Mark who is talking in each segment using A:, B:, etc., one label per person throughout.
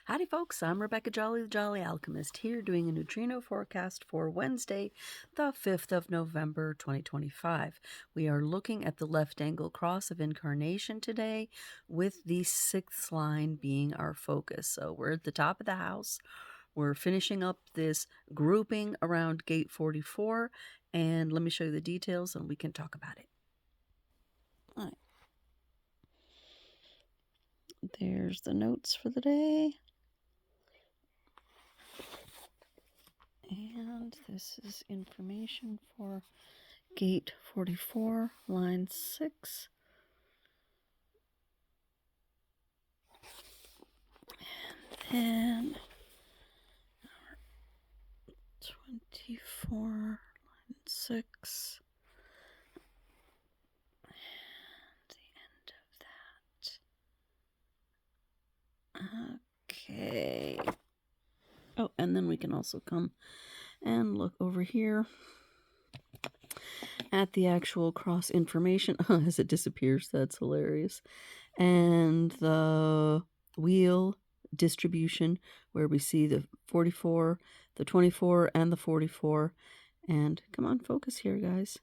A: Howdy folks, I'm Rebecca Jolly, the Jolly Alchemist, here doing a neutrino forecast for Wednesday, the 5th of November, 2025. We are looking at the left angle cross of Incarnation today, with the 6th line being our focus. So we're at the top of the house. We're finishing up this grouping around gate 44, and let me show you the details and we can talk about it. All right. There's the notes for the day. And this is information for gate 44, line 6. And then 24, line 6. And the end of that. Okay. Oh, and then we can also come and look over here at the actual cross information as it disappears. That's hilarious. And the wheel distribution, where we see the 44, the 24, and the 44. And come on, focus here, guys.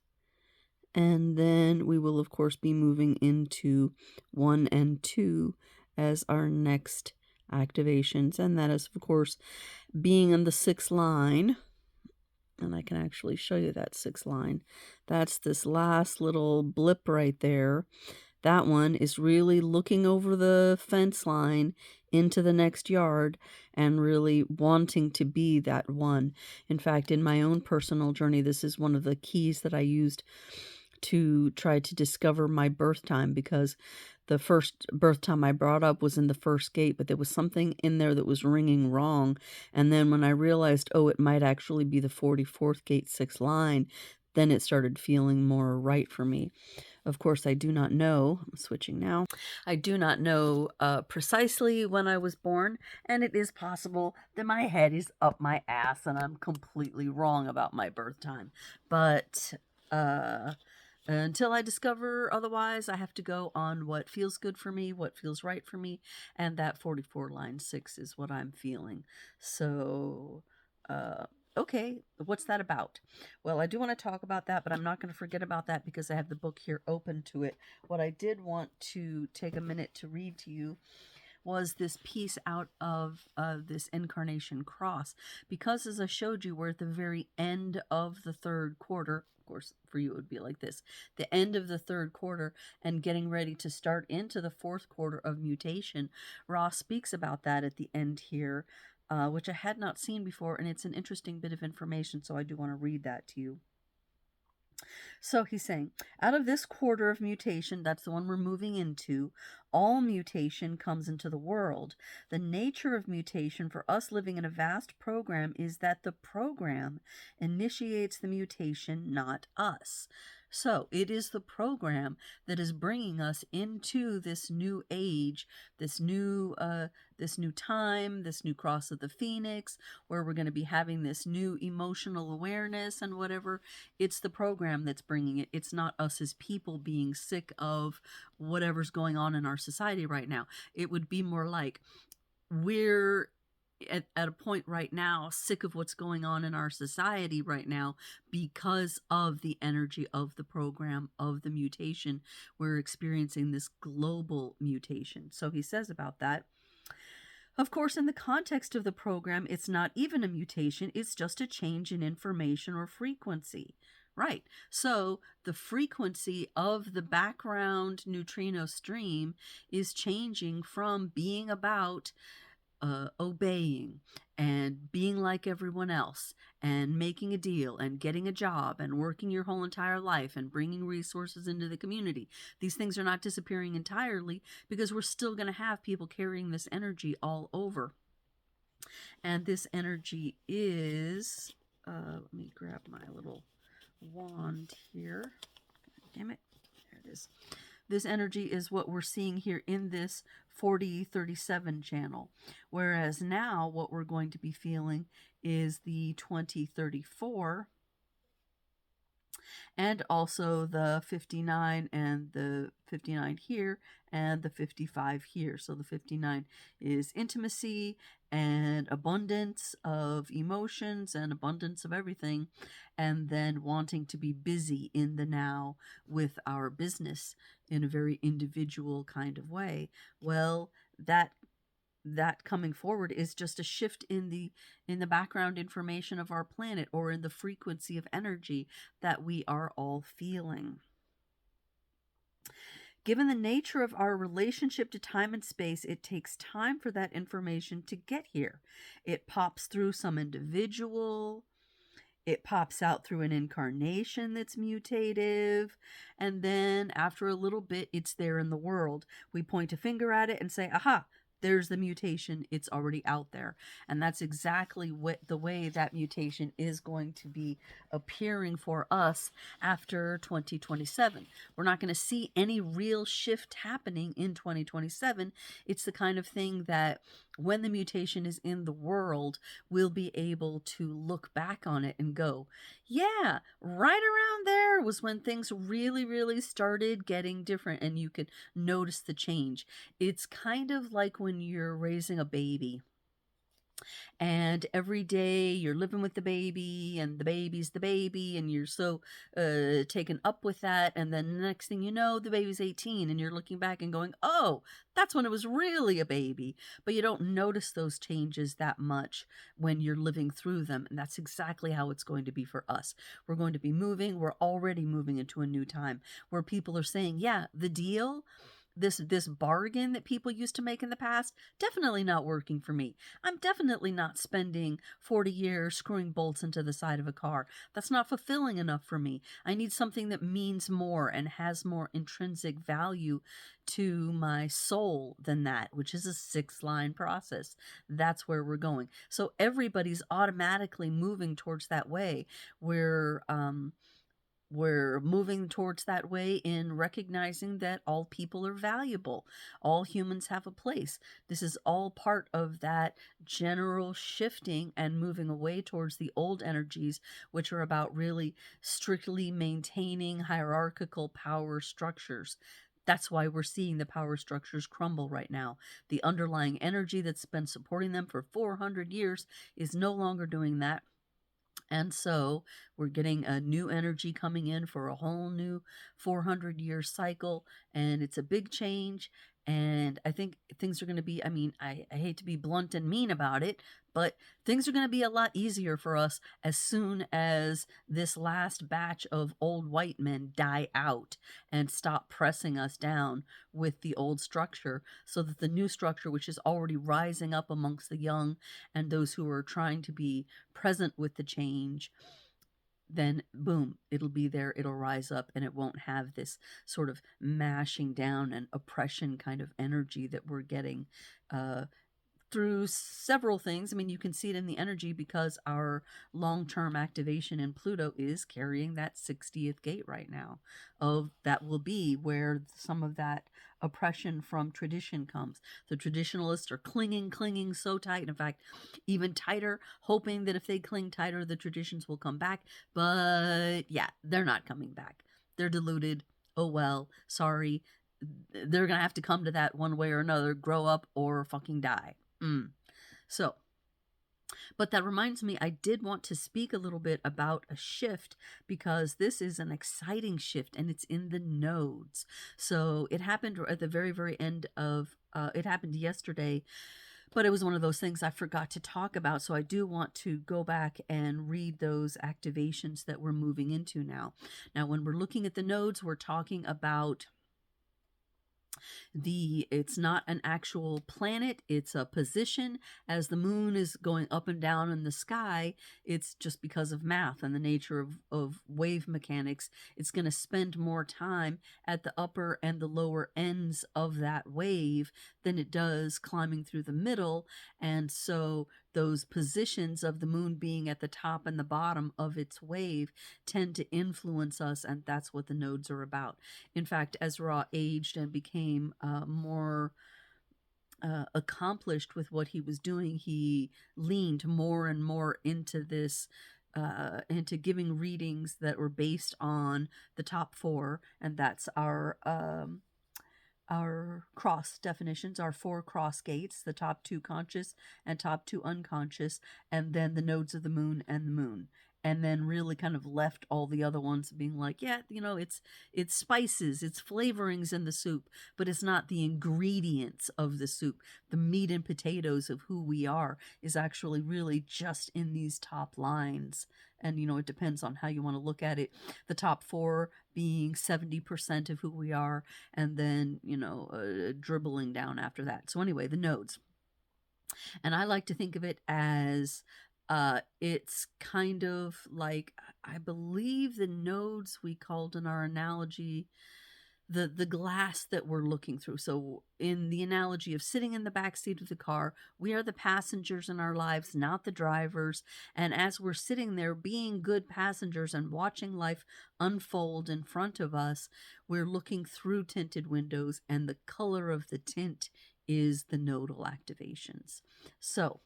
A: And then we will, of course, be moving into 1 and 2 as our next activations. And that is, of course, being on the 6th line. And I can actually show you that 6th line. That's this last little blip right there. That one is really looking over the fence line into the next yard and really wanting to be that one. In fact, in my own personal journey, this is one of the keys that I used to try to discover my birth time, because the first birth time I brought up was in the first gate, but there was something in there that was ringing wrong. And then when I realized, oh, it might actually be the 44th gate 6th line, then it started feeling more right for me. Of course, I do not know, I'm switching now, I do not know precisely when I was born, and it is possible that my head is up my ass and I'm completely wrong about my birth time. But until I discover otherwise, I have to go on what feels good for me, what feels right for me, and that 44 line 6 is what I'm feeling. So, okay, what's that about? Well, I do want to talk about that, but I'm not going to forget about that because I have the book here open to it. What I did want to take a minute to read to you was this piece out of this Incarnation Cross, because as I showed you, we're at the very end of the 3rd quarter. Of course, for you it would be like this, the end of the 3rd quarter and getting ready to start into the 4th quarter of mutation. Ross speaks about that at the end here, which I had not seen before, and it's an interesting bit of information, so I do want to read that to you. So he's saying, out of this quarter of mutation, that's the one we're moving into, all mutation comes into the world. The nature of mutation for us living in a vast program is that the program initiates the mutation, not us. So it is the program that is bringing us into this new age, this new time, this new cross of the Phoenix, where we're going to be having this new emotional awareness and whatever. It's the program that's bringing it. It's not us as people being sick of whatever's going on in our society right now. It would be more like we're at a point right now sick of what's going on in our society right now because of the energy of the program of the mutation. We're experiencing this global mutation. So he says about that, of course, in the context of the program, it's not even a mutation, it's just a change in information or frequency. Right. So the frequency of the background neutrino stream is changing from being about obeying and being like everyone else and making a deal and getting a job and working your whole entire life and bringing resources into the community. These things are not disappearing entirely because we're still going to have people carrying this energy all over. And this energy is, let me grab my little wand here. Damn it. There it is. This energy is what we're seeing here in this 4037 channel. Whereas now what we're going to be feeling is the 2034 and also the 59 and the 59 here and the 55 here. So the 59 is intimacy and abundance of emotions and abundance of everything, and then wanting to be busy in the now with our business in a very individual kind of way. Well, that coming forward is just a shift in the background information of our planet, or in the frequency of energy that we are all feeling. Given the nature of our relationship to time and space, it takes time for that information to get here. It pops through some individual, it pops out through an incarnation that's mutative, and then after a little bit, it's there in the world. We point a finger at it and say, aha, there's the mutation. It's already out there. And that's exactly what the way that mutation is going to be appearing for us after 2027. We're not going to see any real shift happening in 2027. It's the kind of thing that when the mutation is in the world, we'll be able to look back on it and go, yeah, right around there was when things really, really started getting different, and you could notice the change. It's kind of like when you're raising a baby, and every day you're living with the baby, and the baby's the baby, and you're so taken up with that, and then the next thing you know, the baby's 18, and you're looking back and going, oh, that's when it was really a baby. But you don't notice those changes that much when you're living through them, and that's exactly how it's going to be for us. We're going to be moving, we're already moving into a new time where people are saying, yeah, the deal, this bargain that people used to make in the past, definitely not working for me. I'm definitely not spending 40 years screwing bolts into the side of a car. That's not fulfilling enough for me. I need something that means more and has more intrinsic value to my soul than that, which is a 6-line process. That's where we're going. So everybody's automatically moving towards that way. We're moving towards that way in recognizing that all people are valuable. All humans have a place. This is all part of that general shifting and moving away towards the old energies, which are about really strictly maintaining hierarchical power structures. That's why we're seeing the power structures crumble right now. The underlying energy that's been supporting them for 400 years is no longer doing that. And so we're getting a new energy coming in for a whole new 400-year cycle, and it's a big change. And I think things are going to be, I mean, I hate to be blunt and mean about it, but things are going to be a lot easier for us as soon as this last batch of old white men die out and stop pressing us down with the old structure, so that the new structure, which is already rising up amongst the young and those who are trying to be present with the change, then boom, it'll be there, it'll rise up, and it won't have this sort of mashing down and oppression kind of energy that we're getting through several things. I mean, you can see it in the energy because our long-term activation in Pluto is carrying that 60th gate right now. That will be where some of that oppression from tradition comes. The traditionalists are clinging so tight, in fact, even tighter, hoping that if they cling tighter, the traditions will come back. But yeah, they're not coming back. They're deluded. Oh well, sorry. They're gonna have to come to that one way or another, grow up or fucking die. So, but that reminds me, I did want to speak a little bit about a shift, because this is an exciting shift and it's in the nodes. So it happened at the very, very end of, it happened yesterday, but it was one of those things I forgot to talk about. So I do want to go back and read those activations that we're moving into now. Now, when we're looking at the nodes, we're talking about it's not an actual planet, it's a position. As the moon is going up and down in the sky, it's just because of math and the nature of wave mechanics, it's going to spend more time at the upper and the lower ends of that wave than it does climbing through the middle. And so those positions of the moon being at the top and the bottom of its wave tend to influence us, and that's what the nodes are about. In fact, as Ra aged and became more accomplished with what he was doing, he leaned more and more into this, into giving readings that were based on the top four, and that's our our cross definitions, our 4 cross gates, the top 2 conscious and top 2 unconscious, and then the nodes of the moon and the moon. And then really kind of left all the other ones being like, yeah, it's spices, it's flavorings in the soup, but it's not the ingredients of the soup. The meat and potatoes of who we are is actually really just in these top lines. And, it depends on how you want to look at it. The top 4 being 70% of who we are, and then, dribbling down after that. So anyway, the nodes. And I like to think of it as it's kind of like, I believe the nodes we called in our analogy the glass that we're looking through. So in the analogy of sitting in the back seat of the car, we are the passengers in our lives, not the drivers. And as we're sitting there being good passengers and watching life unfold in front of us, we're looking through tinted windows, and the color of the tint is the nodal activations. So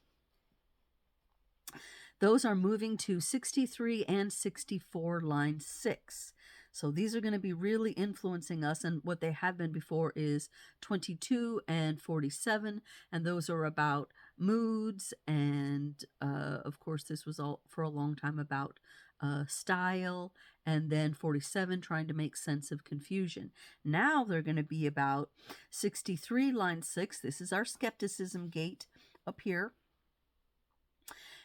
A: those are moving to 63 and 64 line 6. So these are going to be really influencing us, and what they have been before is 22 and 47, and those are about moods, and of course this was all for a long time about style, and then 47 trying to make sense of confusion. Now they're going to be about 63 line 6. This is our skepticism gate up here.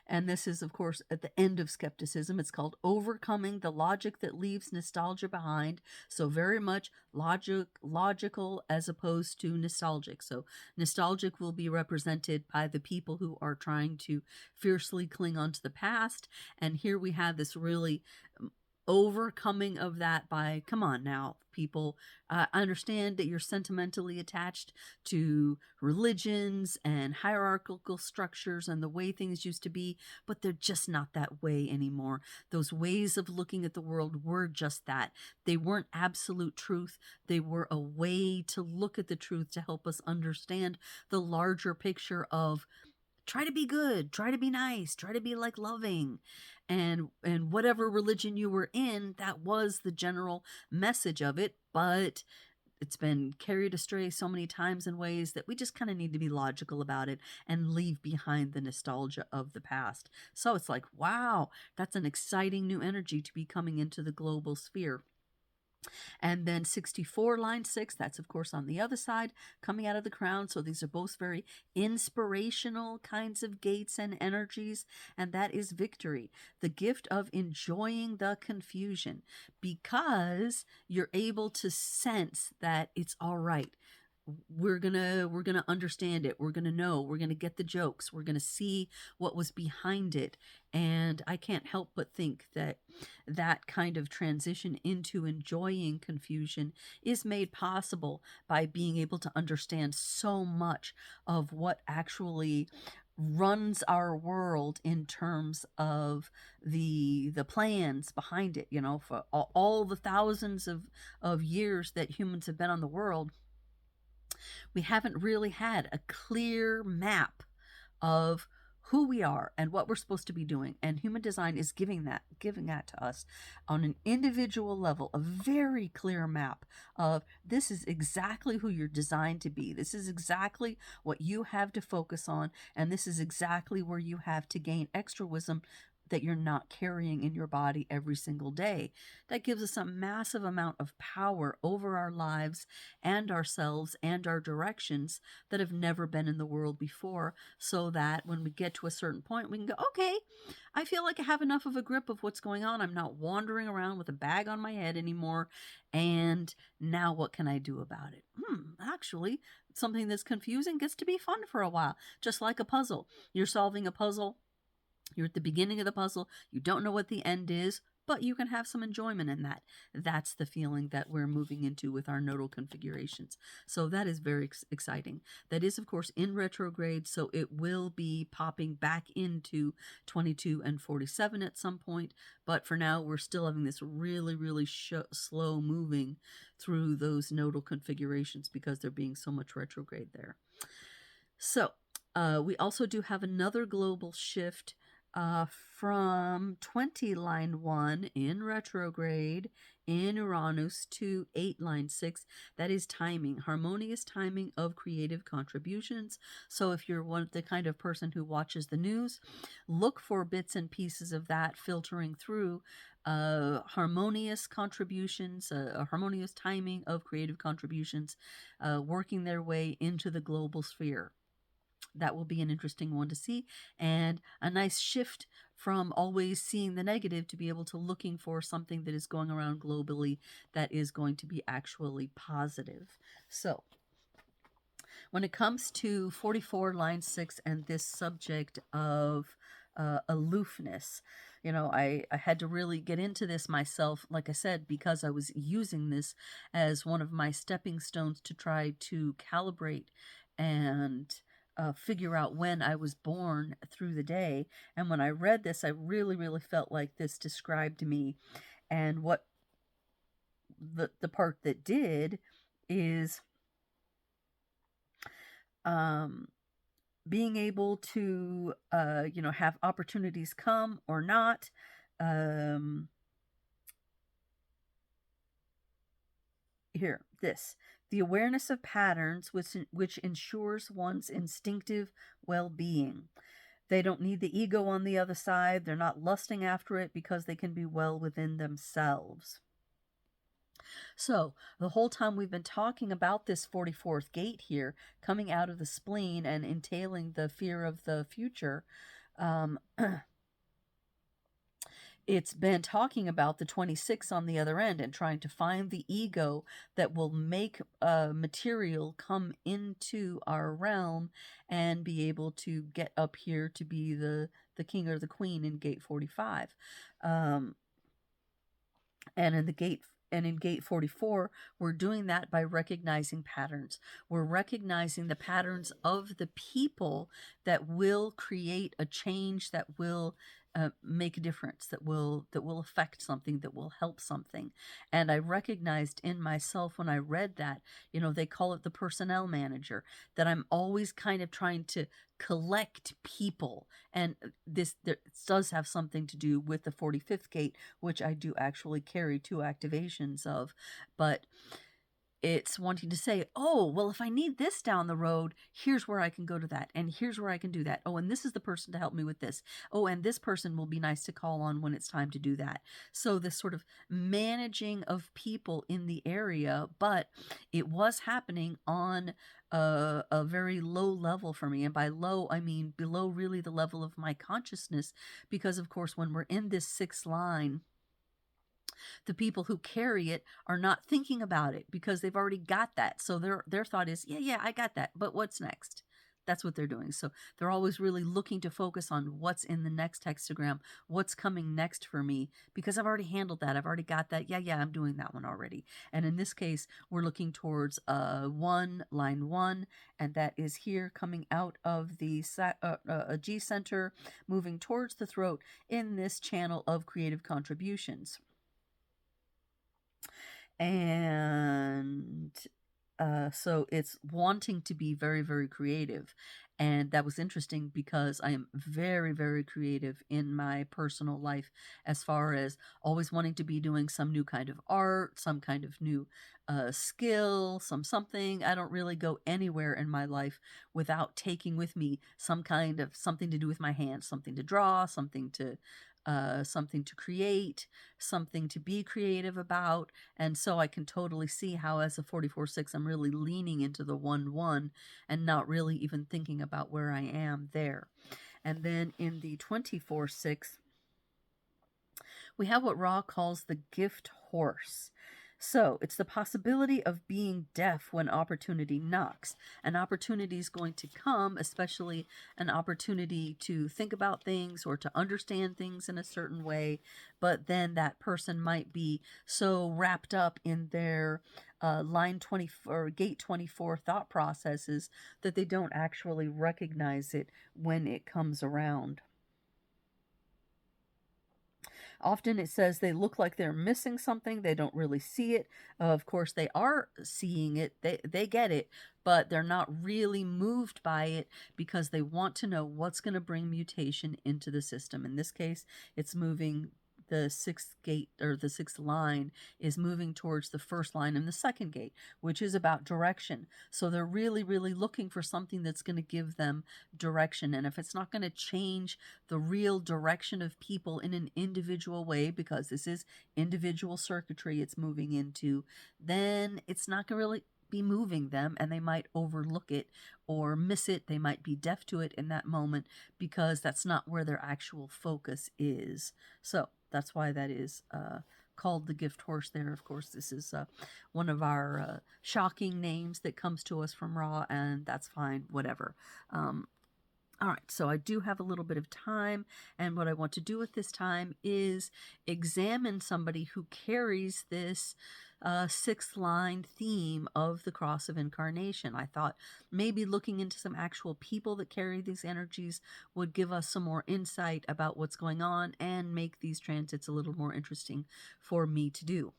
A: And this is, of course, at the end of skepticism. It's called Overcoming the Logic That Leaves Nostalgia Behind. So very much logical as opposed to nostalgic. So nostalgic will be represented by the people who are trying to fiercely cling on to the past. And here we have this really overcoming of that by, come on now, people, I understand that you're sentimentally attached to religions and hierarchical structures and the way things used to be, but they're just not that way anymore. Those ways of looking at the world were just that. They weren't absolute truth. They were a way to look at the truth to help us understand the larger picture of try to be good, try to be nice, try to be like loving. And whatever religion you were in, that was the general message of it, but it's been carried astray so many times in ways that we just kind of need to be logical about it and leave behind the nostalgia of the past. So it's like, wow, that's an exciting new energy to be coming into the global sphere. And then 64 line 6, that's of course on the other side, coming out of the crown. So these are both very inspirational kinds of gates and energies, and that is victory, the gift of enjoying the confusion, because you're able to sense that it's all right. We're gonna understand it. We're gonna know. We're gonna get the jokes. We're gonna see what was behind it. And I can't help but think that that kind of transition into enjoying confusion is made possible by being able to understand so much of what actually runs our world in terms of the plans behind it. For all the thousands of years that humans have been on the world, we haven't really had a clear map of who we are and what we're supposed to be doing. And human design is giving that to us on an individual level, a very clear map of this is exactly who you're designed to be. This is exactly what you have to focus on. And this is exactly where you have to gain extra wisdom that you're not carrying in your body every single day. That gives us a massive amount of power over our lives and ourselves and our directions that have never been in the world before, so that when we get to a certain point, we can go, okay, I feel like I have enough of a grip of what's going on. I'm not wandering around with a bag on my head anymore. And now what can I do about it? Actually, something that's confusing gets to be fun for a while, just like a puzzle. You're solving a puzzle. You're at the beginning of the puzzle. You don't know what the end is, but you can have some enjoyment in that. That's the feeling that we're moving into with our nodal configurations. So that is very exciting. That is, of course, in retrograde, so it will be popping back into 22 and 47 at some point. But for now, we're still having this really, really slow moving through those nodal configurations because they're being so much retrograde there. So we also do have another global shift from 20 line 1 in retrograde in Uranus to 8 line 6. That is timing, harmonious timing of creative contributions. So if you're the kind of person who watches the news, look for bits and pieces of that filtering through harmonious contributions, a harmonious timing of creative contributions, working their way into the global sphere. That will be an interesting one to see, and a nice shift from always seeing the negative to be able to looking for something that is going around globally that is going to be actually positive. So when it comes to 44 line 6 and this subject of aloofness, I had to really get into this myself, like I said, because I was using this as one of my stepping stones to try to calibrate and figure out when I was born through the day. And when I read this, I really, really felt like this described me. And what the part that did is being able to, have opportunities come or not. The awareness of patterns, which ensures one's instinctive well-being. They don't need the ego on the other side. They're not lusting after it because they can be well within themselves. So the whole time we've been talking about this 44th gate here, coming out of the spleen and entailing the fear of the future, it's been talking about the 26 on the other end and trying to find the ego that will make material come into our realm and be able to get up here to be the king or the queen in gate 45. And in gate 44, we're doing that by recognizing patterns. We're recognizing the patterns of the people that will create a change, that will make a difference, that will affect something, that will help something. And I recognized in myself when I read that, they call it the personnel manager, that I'm always kind of trying to collect people. And this does have something to do with the 45th gate, which I do actually carry 2 activations of. But it's wanting to say, oh, well, if I need this down the road, here's where I can go to that. And here's where I can do that. Oh, and this is the person to help me with this. Oh, and this person will be nice to call on when it's time to do that. So this sort of managing of people in the area, but it was happening on a very low level for me. And by low, I mean below really the level of my consciousness, because of course, when we're in this 6th line, the people who carry it are not thinking about it because they've already got that. So their thought is, yeah, I got that, but what's next? That's what they're doing. So they're always really looking to focus on what's in the next hexagram, what's coming next for me, because I've already handled that. I've already got that. Yeah, I'm doing that one already. And in this case, we're looking towards line 1, and that is here coming out of the G center, moving towards the throat in this channel of creative contributions. And so it's wanting to be very, very creative. And that was interesting because I am very, very creative in my personal life, as far as always wanting to be doing some new kind of art, some kind of new skill, something. I don't really go anywhere in my life without taking with me some kind of something to do with my hands, something to draw, something to create, something to be creative about. And so I can totally see how as a 44-6, I'm really leaning into the 1-1 and not really even thinking about where I am there. And then in the 24-6, we have what Ra calls the gift horse. So it's the possibility of being deaf when opportunity knocks. An opportunity is going to come, especially an opportunity to think about things or to understand things in a certain way. But then that person might be so wrapped up in their line 24 or gate 24 thought processes that they don't actually recognize it when it comes around. Often it says they look like they're missing something. They don't really see it. Of course, they are seeing it. They get it, but they're not really moved by it because they want to know what's going to bring mutation into the system. In this case, it's moving the sixth gate, or the sixth line is moving towards the first line in the second gate, which is about direction. So they're really, really looking for something that's going to give them direction. And if it's not going to change the real direction of people in an individual way, because this is individual circuitry it's moving into, then it's not going to really be moving them, and they might overlook it or miss it. They might be deaf to it in that moment because that's not where their actual focus is. So that's why that is called the gift horse there. Of course, this is one of our shocking names that comes to us from Ra, and that's fine, whatever. All right, so I do have a little bit of time, and what I want to do with this time is examine somebody who carries this sixth line theme of the Cross of Incarnation. I thought maybe looking into some actual people that carry these energies would give us some more insight about what's going on and make these transits a little more interesting for me to do.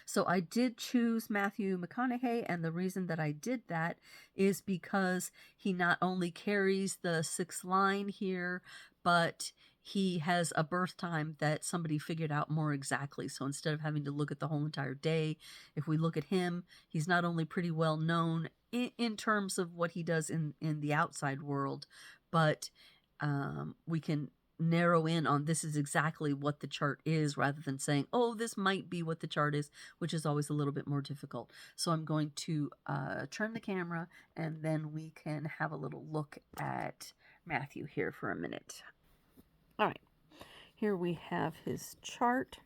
A: So I did choose Matthew McConaughey, and the reason that I did that is because he not only carries the sixth line here, but he has a birth time that somebody figured out more exactly. So instead of having to look at the whole entire day, if we look at him, he's not only pretty well known in terms of what he does in the outside world, but we can narrow in on this is exactly what the chart is, rather than saying, oh, this might be what the chart is, which is always a little bit more difficult. So I'm going to turn the camera, and then we can have a little look at Matthew here for a minute. All right, here we have his chart.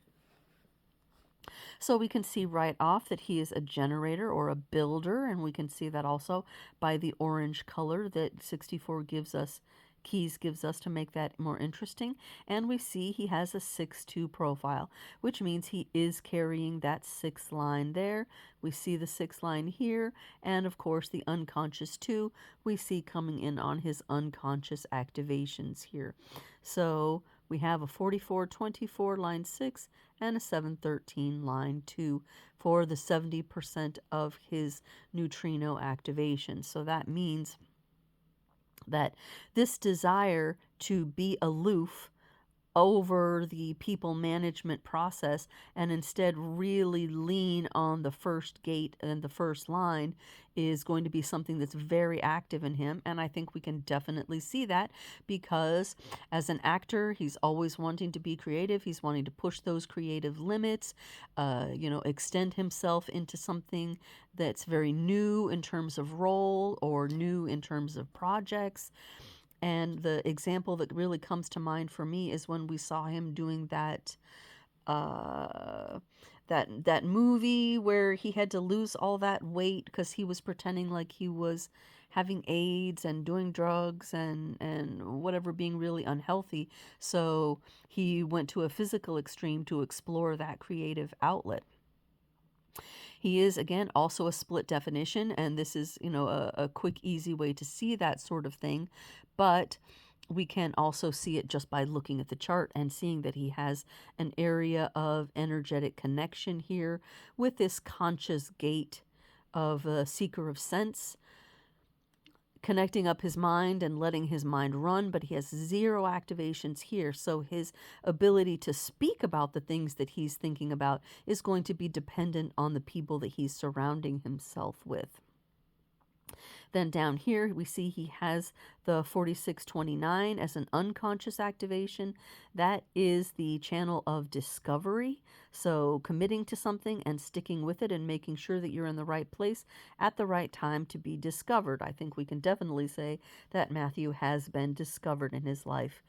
A: So we can see right off that he is a generator or a builder, and we can see that also by the orange color that 64 gives us to make that more interesting. And we see he has a 6-2 profile, which means he is carrying that sixth line there. We see the sixth line here, and of course the unconscious 2 we see coming in on his unconscious activations here. So we have a 4424 line 6 and a 713 line 2 for the 70% of his neutrino activation. So that means that this desire to be aloof over the people management process and instead really lean on the first gate and the first line is going to be something that's very active in him. And I think we can definitely see that, because as an actor, he's always wanting to be creative. He's wanting to push those creative limits, extend himself into something that's very new in terms of role or new in terms of projects. And the example that really comes to mind for me is when we saw him doing that that movie where he had to lose all that weight because he was pretending like he was having AIDS and doing drugs and whatever, being really unhealthy. So he went to a physical extreme to explore that creative outlet. He is, again, also a split definition, and this is, a quick, easy way to see that sort of thing. But we can also see it just by looking at the chart and seeing that he has an area of energetic connection here with this conscious gate of a seeker of sense, connecting up his mind and letting his mind run, but he has 0 activations here. So his ability to speak about the things that he's thinking about is going to be dependent on the people that he's surrounding himself with. Then down here, we see he has the 4629 as an unconscious activation. That is the channel of discovery. So committing to something and sticking with it and making sure that you're in the right place at the right time to be discovered. I think we can definitely say that Matthew has been discovered in his life.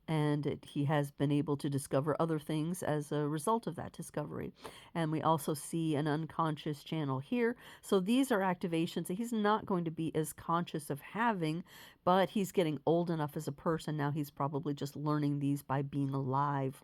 A: And he has been able to discover other things as a result of that discovery. And we also see an unconscious channel here. So these are activations that he's not going to be as conscious of having, but he's getting old enough as a person now. He's probably just learning these by being alive.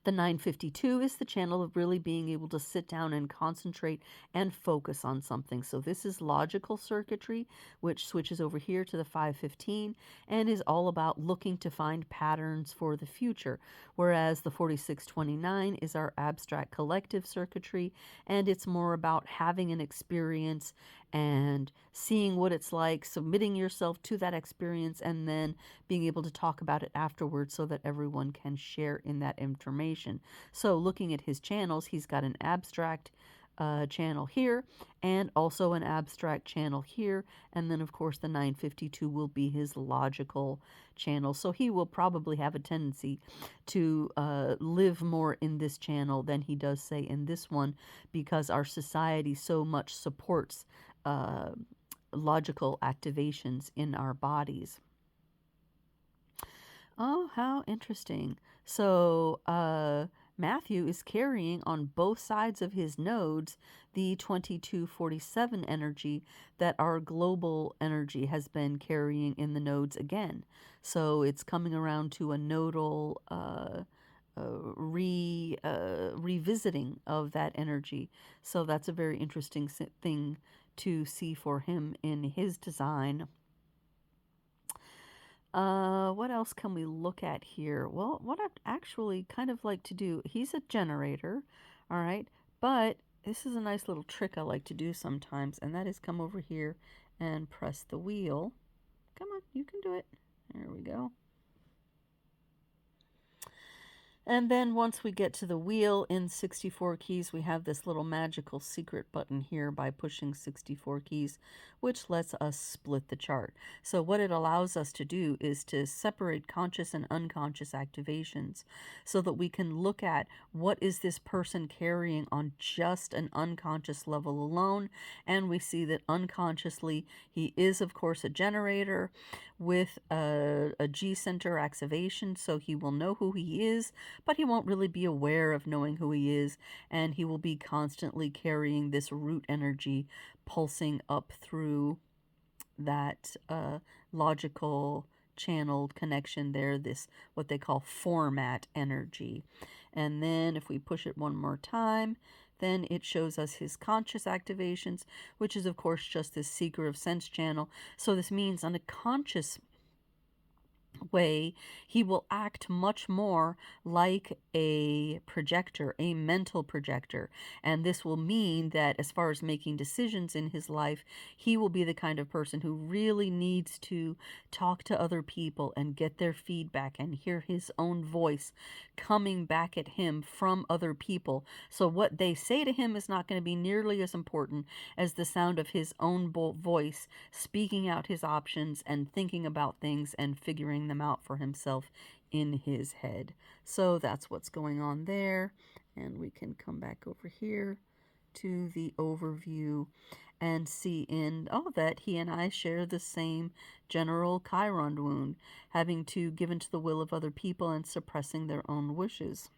A: The 952 is the channel of really being able to sit down and concentrate and focus on something. So this is logical circuitry, which switches over here to the 515 and is all about looking to find patterns for the future. Whereas the 4629 is our abstract collective circuitry, and it's more about having an experience and seeing what it's like, submitting yourself to that experience, and then being able to talk about it afterwards so that everyone can share in that information. So looking at his channels, he's got an abstract channel here and also an abstract channel here, and then of course the 952 will be his logical channel. So he will probably have a tendency to live more in this channel than he does, say, in this one, because our society so much supports logical activations in our bodies. Oh, how interesting. So, Matthew is carrying on both sides of his nodes the 2247 energy that our global energy has been carrying in the nodes again. So it's coming around to a nodal revisiting of that energy. So that's a very interesting thing to see for him in his design. What else can we look at here? Well, what I'd actually kind of like to do, he's a generator, all right, but this is a nice little trick I like to do sometimes, and that is come over here and press the wheel. Come on, you can do it. There we go. And then once we get to the wheel in 64 keys, we have this little magical secret button here by pushing 64 keys, which lets us split the chart. So what it allows us to do is to separate conscious and unconscious activations so that we can look at what is this person carrying on just an unconscious level alone. And we see that unconsciously, he is, of course, a generator with a G center activation, so he will know who he is, but he won't really be aware of knowing who he is, and he will be constantly carrying this root energy pulsing up through that logical channeled connection there, this what they call format energy. And then if we push it one more time, then it shows us his conscious activations, which is of course just this seeker of sense channel. So this means on a conscious way, he will act much more like a projector, a mental projector. And this will mean that as far as making decisions in his life, he will be the kind of person who really needs to talk to other people and get their feedback and hear his own voice coming back at him from other people. So what they say to him is not going to be nearly as important as the sound of his own voice speaking out his options and thinking about things and figuring them out for himself in his head. So that's what's going on there. And we can come back over here to the overview and see in that he and I share the same general Chiron wound, having to give into the will of other people and suppressing their own wishes.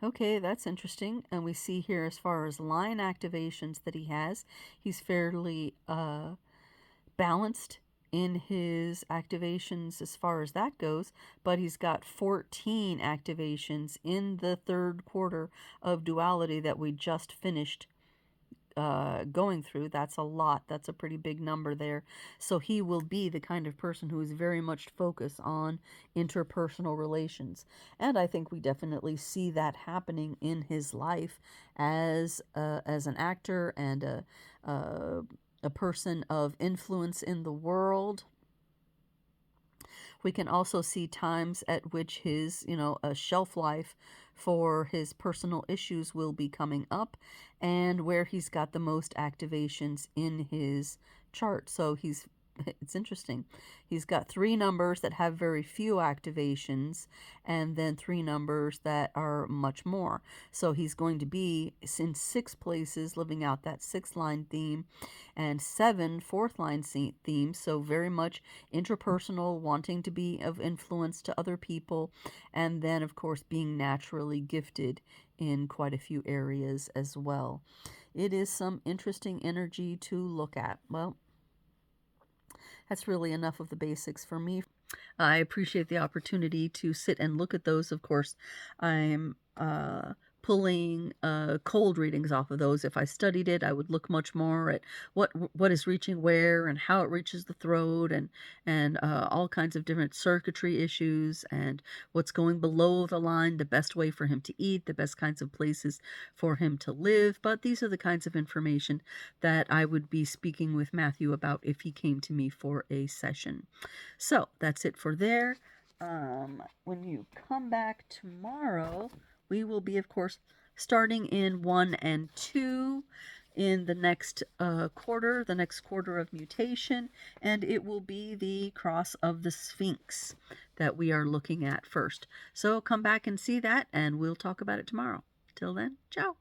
A: Okay, that's interesting. And we see here, as far as line activations that he has, he's fairly balanced in his activations as far as that goes, but he's got 14 activations in the third quarter of duality that we just finished going through. That's a lot. That's a pretty big number there. So he will be the kind of person who is very much focused on interpersonal relations. And I think we definitely see that happening in his life as an actor and a person of influence in the world. We can also see times at which his, a shelf life for his personal issues will be coming up, and where he's got the most activations in his chart. So it's interesting. He's got 3 numbers that have very few activations, and then 3 numbers that are much more. So he's going to be in 6 places living out that 6-line theme, and 7 4th-line themes. So very much interpersonal, wanting to be of influence to other people, and then of course being naturally gifted in quite a few areas as well. It is some interesting energy to look at. Well, that's really enough of the basics for me. I appreciate the opportunity to sit and look at those. Of course, I'm pulling cold readings off of those. If I studied it, I would look much more at what is reaching where and how it reaches the throat, and all kinds of different circuitry issues, and what's going below the line, the best way for him to eat, the best kinds of places for him to live. But these are the kinds of information that I would be speaking with Matthew about if he came to me for a session. So that's it for there. When you come back tomorrow, we will be, of course, starting in 1 and 2 in the next quarter, the next quarter of mutation, and it will be the cross of the Sphinx that we are looking at first. So come back and see that, and we'll talk about it tomorrow. Till then, ciao.